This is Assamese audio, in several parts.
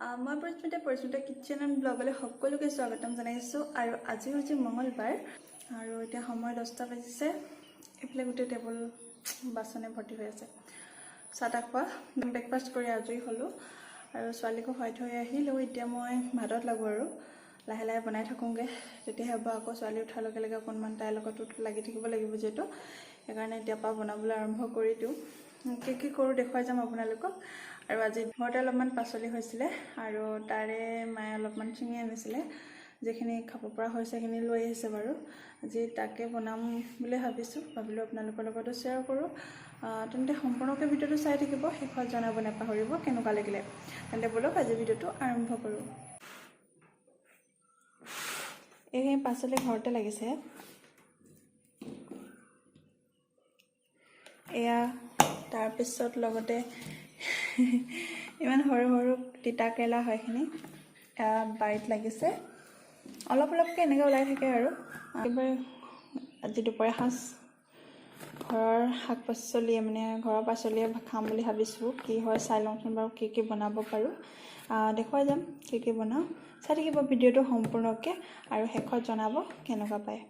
মই পৰিস্মিতা কিচেন এণ্ড ব্লগলৈ সকলোকে স্বাগতম জনাইছোঁ আৰু আজি হৈছে মঙলবাৰ আৰু এতিয়া সময় 10টা বাজিছে। এইফালে গোটেই টেবুল বাচনে ভৰ্তি হৈ আছে। চাহ খোৱা ব্ৰেকফাষ্ট কৰি আজৰি হ'লোঁ আৰু ছোৱালীকো খুৱাই থৈ আহিলোঁ। এতিয়া মই ভাতত লাগোঁ আৰু লাহে লাহে বনাই থাকোঁগৈ, তেতিয়াহে হ'ব। আকৌ ছোৱালী উঠাৰ লগে লগে অকণমান তাইৰ লগতো লাগি থাকিব লাগিব যিহেতু, সেইকাৰণে এতিয়াৰ পৰা বনাবলৈ আৰম্ভ কৰি দিওঁ। কি কৰোঁ দেখুৱাই যাম আপোনালোকক। আৰু আজি ঘৰতে অলপমান পাচলি হৈছিলে আৰু তাৰে মায়ে অলপমান ছিঙি আনিছিলে, যিখিনি খাব পৰা হৈছে সেইখিনি লৈ আহিছে বাৰু। আজি তাকে বনাম বুলি ভাবিলোঁ আপোনালোকৰ লগতো শ্বেয়াৰ কৰোঁ। তেন্তে সম্পূৰ্ণকৈ ভিডিঅ'টো চাই থাকিব, শেষত জনাব নাপাহৰিব কেনেকুৱা লাগিলে। তেন্তে ব'লক আজি ভিডিঅ'টো আৰম্ভ কৰোঁ। এইখিনি পাচলি ঘৰতে লাগিছে। এয়া তাৰপিছত লগতে ইমান সৰু সৰু তিতা কেৰেলা হয়, এইখিনি বাৰীত লাগিছে। অলপ অলপকৈ এনেকৈ ওলাই থাকে আৰু একেবাৰে আজি দুপৰীয়া সাঁজ ঘৰৰ শাক পাচলিয়ে ঘৰৰ পাচলিয়ে খাম বুলি ভাবিছোঁ। কি হয় চাই লওঁচোন বাৰু, কি বনাব পাৰোঁ দেখুৱাই যাম। কি বনাওঁ চাই থাকিব ভিডিঅ'টো সম্পূৰ্ণকৈ আৰু শেষত জনাব কেনেকুৱা পায়।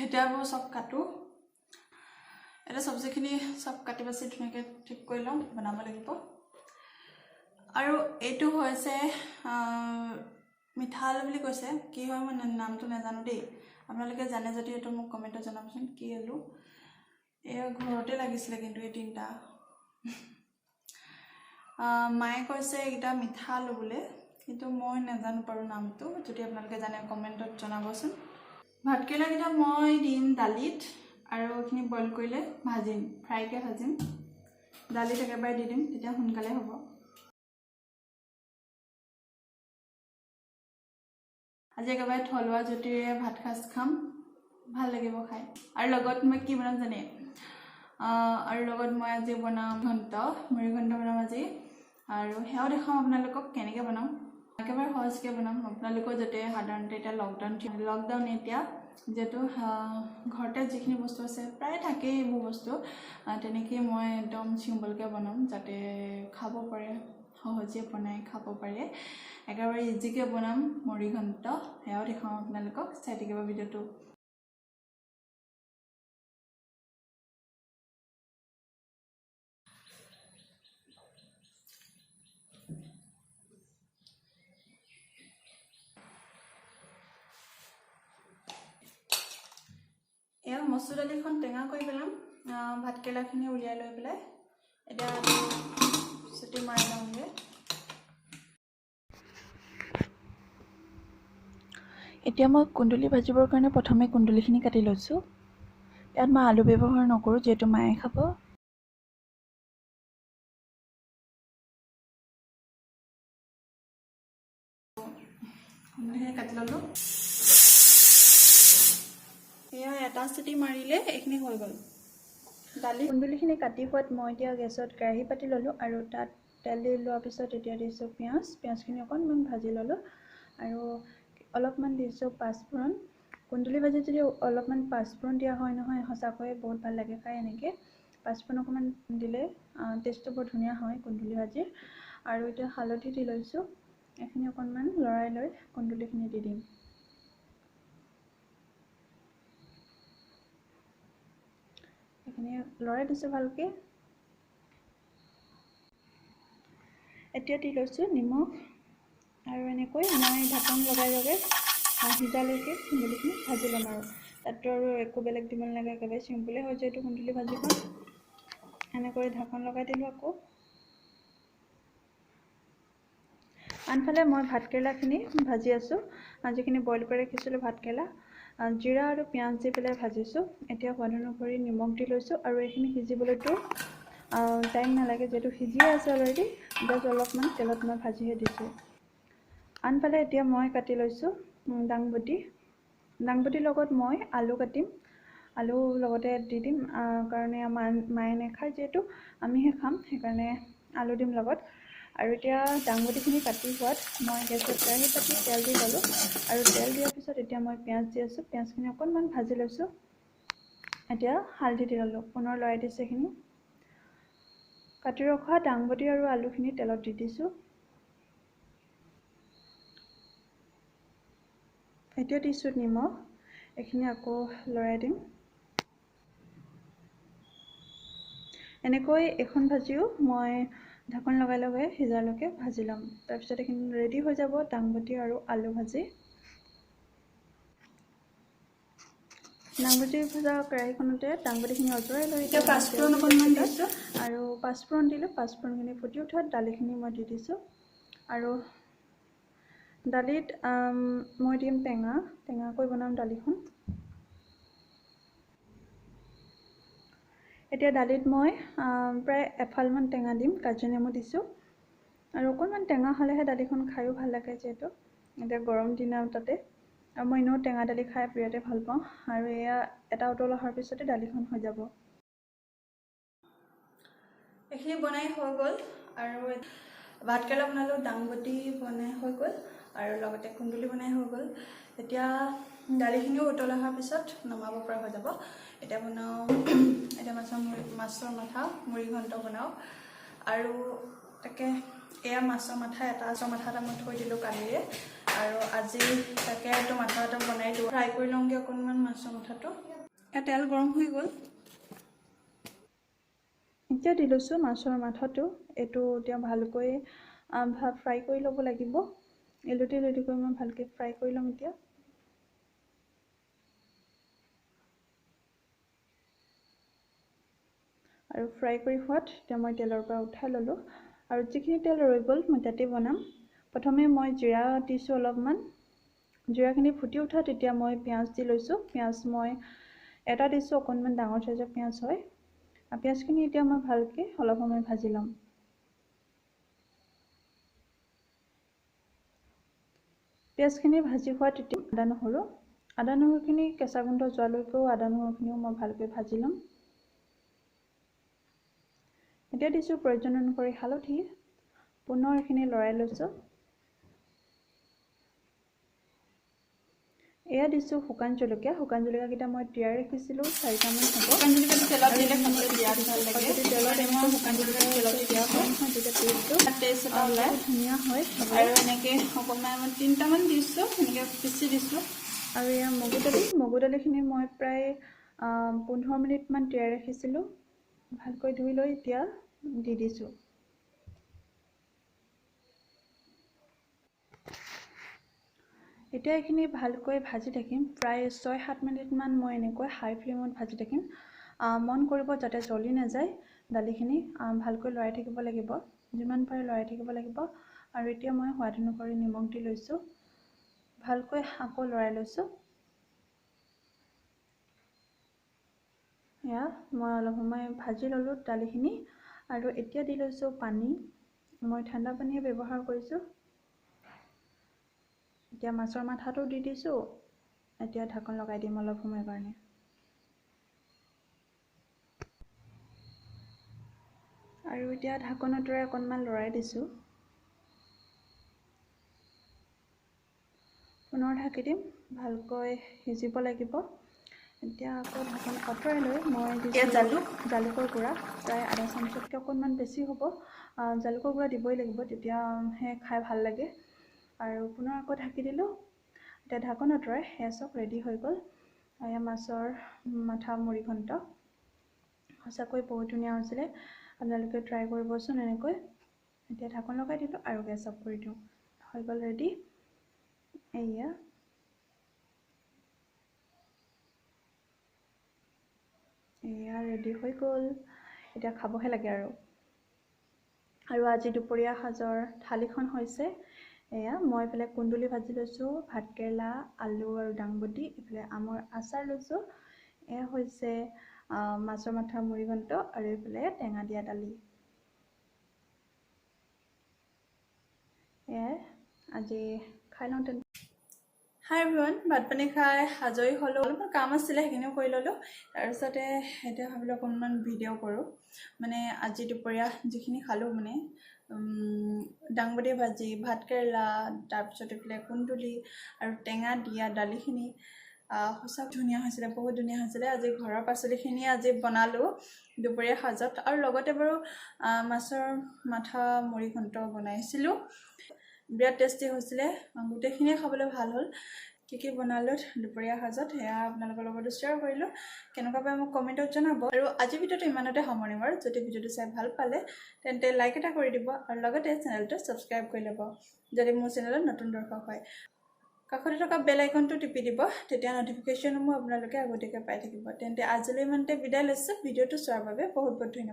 এতিয়া মই চব কাটোঁ। এতিয়া চব্জিখিনি চব কাটি বাচি ধুনীয়াকৈ ঠিক কৰি লওঁ, বনাব লাগিব। আৰু এইটো হৈছে মিঠা আলু বুলি কৈছে। কি হয় মই নামটো নাজানো দেই, আপোনালোকে জানে যদি এইটো মোক কমেণ্টত জনাবচোন কি আলু। এয়া ঘৰতে লাগিছিলে কিন্তু এই তিনিটা। মায়ে কৈছে এইকেইটা মিঠা আলু বোলে, কিন্তু মই নাজানো বাৰু নামটো। যদি আপোনালোকে জানে কমেণ্টত জনাবচোন। ভাতকেৰেলাকেইটা মই দিম দালিত আৰু এইখিনি বইল কৰিলে ভাজিম, ফ্ৰাইকৈ ভাজিম। দালিত একেবাৰে দি দিম, তেতিয়া সোনকালে হ'ব। আজি একেবাৰে থলুৱা জুতিৰে ভাত সাজ খাম, ভাল লাগিব খাই। আৰু লগত মই কি বনাম জানে? আৰু লগত মই আজি বনাম মুড়ি ঘণ্ট বনাম আজি, আৰু সেয়াও দেখাম আপোনালোকক কেনেকৈ বনাম। একেবাৰে সহজকৈ বনাম আপোনালোকৰ, যাতে সাধাৰণতে এতিয়া লকডাউন এতিয়া যিহেতু ঘৰতে যিখিনি বস্তু আছে প্ৰায় থাকেই এইবোৰ বস্তু, তেনেকেই মই একদম চিম্পলকৈ বনাম, যাতে খাব পাৰে, সহজে বনাই খাব পাৰে। একেবাৰে ইজিকৈ বনাম মুড়ি ঘণ্ট, সেয়াও দেখাম আপোনালোকক, চাই থাকিব ভিডিঅ'টো। এয়া মচুৰ দালিখন টেঙা কৰি পেলাম, ভাতকেৰেলাখিনি উলিয়াই লৈ পেলাই এতিয়া চিটি মাৰি লওঁগৈ। এতিয়া মই কুন্দুলি ভাজিবৰ কাৰণে প্ৰথমে কুন্দুলিখিনি কাটি লৈছোঁ। ইয়াত মই আলু ব্যৱহাৰ নকৰোঁ, যিহেতু মায়ে খাব। কুন্দুলিখিনি কাটি ল'লোঁ। এয়া এটা চিটি মাৰিলে এইখিনি হৈ গ'ল। কুন্দুলিখিনি কাটি হোৱাত মই এতিয়া গেছত কেৰাহী পাতি ল'লোঁ আৰু তাত তেল দি লোৱাৰ পিছত এতিয়া দিছোঁ পিঁয়াজখিনি অকণমান ভাজি ল'লোঁ আৰু অলপমান দিছোঁ পাঁচফোৰণ। কুন্দুলি ভাজিত যদি অলপমান পাঁচফোৰণ দিয়া হয় নহয়, সঁচাকৈয়ে বহুত ভাল লাগে খাই। এনেকৈ পাঁচফোৰণ অকণমান দিলে টেষ্টটো বৰ ধুনীয়া হয় কুন্দুলি ভাজিৰ। আৰু এতিয়া হালধি দি লৈছোঁ, এইখিনি অকণমান লৰাই লৈ কুন্দুলিখিনি দি দিম। এইখিনি লৰাই দিছোঁ ভালকৈ। এতিয়া দি লৈছোঁ নিমখ আৰু এনেকৈ মই ঢাকন লগাই সিজালৈকে কুন্দুলিখিনি ভাজি ল'ম। আৰু তাততো আৰু একো বেলেগ দিব নালাগে, একেবাৰে চিম্পুলেই হৈ যায় এইটো কুন্দুলি ভাজিখন। এনেকৈ ঢাকন লগাই দিলোঁ আকৌ। আনফালে মই ভাতকেৰেলাখিনি ভাজি আছোঁ, যিখিনি বইল কৰি ৰাখিছিলোঁ ভাতকেৰেলা, জিৰা আৰু পিঁয়াজ দি পেলাই ভাজিছোঁ। এতিয়া সোৱাদ অনুসৰি নিমখ দি লৈছোঁ আৰু এইখিনি সিজিবলৈতো টাইম নালাগে, যিহেতু সিজিয়ে আছে অলৰেডি। জাষ্ট অলপমান তেলত মই ভাজিহে দিছোঁ। আনফালে এতিয়া মই কাটি লৈছোঁ দাংবডিৰ লগত মই আলু কাটিম, আলু লগতে দি দিম, কাৰণে মায়ে নাখায় যিহেতু, আমিহে খাম, সেইকাৰণে আলু দিম লগত। আৰু এতিয়া দাংবডিখিনি কাটি হোৱাত মই গেছত কেৰাহী পাতি তেল দি ল'লোঁ আৰু তেল দিয়াৰ পিছত এতিয়া মই পিঁয়াজ দি আছোঁ। পিঁয়াজখিনি অকণমান ভাজি লৈছোঁ। এতিয়া হালধি দি ল'লোঁ, পুনৰ লৰাই দিছোঁ। এইখিনি কাটি ৰখা দাংবডি আৰু আলুখিনি তেলত দি দিছোঁ। এতিয়া দিছোঁ নিমখ, এইখিনি আকৌ লৰাই দিম। এনেকৈ এখন ভাজিও মই ঢাকন লগাই লগাই সিজালৈকে ভাজি ল'ম। তাৰপিছত এইখিনি ৰেডি হৈ যাব দাংবডি আৰু আলু ভাজি। দাংবডি ভজা কেৰাহীখনতে দাংবডিখিনি অঁতৰাই লৈ এতিয়া পাঁচফোৰণ অকণমান দিছোঁ আৰু পাঁচফোৰণ দিলোঁ। পাঁচফোৰণখিনি ফুটি উঠাত দালিখিনি মই দি দিছোঁ আৰু দালিত মই দিম টেঙাকৈ বনাম দালিখন। এতিয়া দালিত মই প্ৰায় এফালমান টেঙা দিম, কাজি নেমু দিছোঁ আৰু অকণমান টেঙা হ'লেহে দালিখন খায়ো ভাল লাগে, যিহেতু এতিয়া গৰম দিন আৰু তাতে। আৰু মই এনেও টেঙা দালি খাই বিৰাটেই ভাল পাওঁ আৰু এয়া এটা উতল অহাৰ পিছতে দালিখন হৈ যাব। এইখিনি বনাই হৈ গ'ল আৰু ভাতকেৰেলা বনালোঁ, দাংবডি বনাই হৈ গ'ল আৰু লগতে কুন্দুলি বনাই হৈ গ'ল। এতিয়া দালিখিনিও উতল অহাৰ পিছত নমাব পৰা হৈ যাব। এতিয়া বনাওঁ এতিয়া মাছৰ মাথা মুড়ি ঘণ্ট বনাওঁ আৰু তাকে এয়া মাছৰ মাথা এটা মই থৈ দিলোঁ কালিৰে আৰু আজি তাকে এইটো মাথা এটা বনাই দিওঁ। ফ্ৰাই কৰি লওঁগৈ অকণমান মাছৰ মাথাটো। এতিয়া তেল গৰম হৈ গ'ল। এতিয়া দি লৈছোঁ মাছৰ মাথাটো। এইটো এতিয়া ভালকৈ ফ্ৰাই কৰি ল'ব লাগিব। এলুটি কৰি মই ভালকৈ ফ্ৰাই কৰি ল'ম এতিয়া। আৰু ফ্ৰাই কৰি হোৱাত এতিয়া মই তেলৰ পৰা উঠাই ল'লোঁ আৰু যিখিনি তেল ৰৈ গ'ল মই তাতে বনাম। প্ৰথমে মই জিৰা দিছোঁ অলপমান। জিৰাখিনি ফুটি উঠাত তেতিয়া মই পিঁয়াজ দি লৈছোঁ। পিঁয়াজ মই এটা দিছোঁ, অকণমান ডাঙৰ চাইজৰ পিঁয়াজ হয়। পিঁয়াজখিনি এতিয়া মই ভালকৈ অলপ সময় ভাজি ল'ম। পিঁয়াজখিনি ভাজি হোৱাত তেতিয়া আদা নহৰুখিনি কেঁচা গোন্ধ যোৱালৈকেও আদা নহৰুখিনিও মই ভালকৈ ভাজি ল'ম। এতিয়া দিছোঁ প্ৰয়োজন অনুসৰি হালধি। পুনৰ এইখিনি লৰাই লৈছোঁ। এয়া দিছোঁ শুকান জলকীয়া। শুকান জলকীয়াকেইটা মই তিয়াই ৰাখিছিলোঁ 4টামান হ'ব। শুকান জলকীয়াটো তেলত দিলে খাবলৈ বিৰাট ভাল লাগে। তেলত মই শুকান জলকীয়াটো তেলত দিয়া হয় তেতিয়া টেষ্ট এটা ওলাই ধুনীয়া হয়। আৰু এনেকৈ অকণমান 3টামান দিছোঁ, এনেকৈ পিচি দিছোঁ। আৰু এয়া মগু দালিখিনি মই প্ৰায় 15 মিনিটমান তিয়াই ৰাখিছিলোঁ। ভালকৈ ধুই লৈ এতিয়া দি দিছোঁ। এতিয়া এইখিনি ভালকৈ ভাজি থাকিম। প্ৰায় 6-7 মিনিটমান মই এনেকৈ হাই ফ্লেমত ভাজি থাকিম। মন কৰিব যাতে জ্বলি নাযায় দালিখিনি। ভালকৈ লৰাই থাকিব লাগিব, যিমান পাৰে লৰাই থাকিব লাগিব। আৰু এতিয়া মই সোৱাদ অনুসৰি নিমখ দি লৈছোঁ। ভালকৈ আকৌ লৰাই লৈছোঁ। এয়া মই অলপ সময় ভাজি ল'লোঁ দালিখিনি আৰু এতিয়া দি লৈছোঁ পানী। মই ঠাণ্ডা পানীয়ে ব্যৱহাৰ কৰিছোঁ। এতিয়া মাছৰ মাথাটো দি দিছোঁ। এতিয়া ঢাকন লগাই দিম অলপ সময়ৰ কাৰণে। আৰু এতিয়া ঢাকন আঁতৰাই অকণমান লৰাই দিছোঁ। পুনৰ ঢাকি দিম, ভালকৈ সিজিব লাগিব। এতিয়া আকৌ ঢাকন আঁতৰাই লৈ মই দিছোঁ জালুকৰ গুড়া। প্ৰায় আধা চামুচতকৈ অকণমান বেছি হ'ব। জালুকৰ গুড়া দিবই লাগিব, তেতিয়াহে খাই ভাল লাগে। আৰু পুনৰ আকৌ ঢাকি দিলোঁ। এতিয়া ঢাকন আঁতৰাই সেয়া চব ৰেডি হৈ গ'ল। এয়া মাছৰ মাথা মুড়ি ঘণ্ট। সঁচাকৈ বহুত ধুনীয়া হৈছিলে। আপোনালোকে ট্ৰাই কৰিবচোন এনেকৈ। এতিয়া ঢাকন লগাই দিলোঁ আৰু গেছ অফ কৰি দিওঁ। হৈ গ'ল ৰেডি। এয়া ৰেডি হৈ গ'ল। এতিয়া খাবহে লাগে আৰু আজি দুপৰীয়া সাজৰ থালিখন হৈছে এয়া। মই এইফালে কুন্দুলি ভাজি লৈছোঁ, ভাতকেৰেলা, আলু আৰু দাংবডি, এইফালে আমৰ আচাৰ লৈছোঁ। এয়া হৈছে মাছৰ মাথা মুড়ি ঘণ্ট আৰু এইফালে টেঙা দিয়া দালি। এয়াই আজি খাই লওঁ তেন্তে। হাই এভৰিৱান, ভাত পানী খাই আজৰি হ'লোঁ। অলপমান কাম আছিলে সেইখিনিও কৰি ল'লোঁ। তাৰপিছতে এতিয়া ভাবিলোঁ অকণমান ভিডিঅ' কৰোঁ। মানে আজি দুপৰীয়া যিখিনি খালোঁ, মানে দাংবডি ভাজি, ভাতকেৰেলা, তাৰপিছত এইফালে কুন্দুলি আৰু টেঙা দিয়া দালিখিনি সঁচা ধুনীয়া হৈছিলে, বহুত ধুনীয়া হৈছিলে। আজি ঘৰৰ পাচলিখিনি আজি বনালোঁ দুপৰীয়া সাজত। আৰু লগতে বাৰু মাছৰ মাথা মুড়ি ঘণ্ট বনাইছিলোঁ। বিৰাট টেষ্টি হৈছিলে, গোটেইখিনিয়ে খাবলৈ ভাল হ'ল। কি বনালো দুপৰীয়া সাজত সেয়া আপোনালোকৰ লগত শ্বেয়াৰ কৰিলোঁ। কেনেকুৱা পাই মোক কমেণ্টত জনাব। আৰু আজি ভিডিঅ'টো ইমানতে সামৰণি মাৰো। যদি ভিডিঅ'টো চাই ভাল পালে তেন্তে লাইক এটা কৰি দিব আৰু লগতে চেনেলটো ছাবস্ক্ৰাইব কৰি ল'ব যদি মোৰ চেনেলত নতুন দৰ্শক হয়। কাষতে থকা বেল আইকনটো টিপি দিব, তেতিয়া নটিফিকেশ্যনসমূহ আপোনালোকে আগতীয়াকৈ পাই থাকিব। তেন্তে আজিলৈ ইমানতে বিদায় লৈছোঁ। ভিডিঅ'টো চোৱাৰ বাবে বহুত বহুত ধন্যবাদ।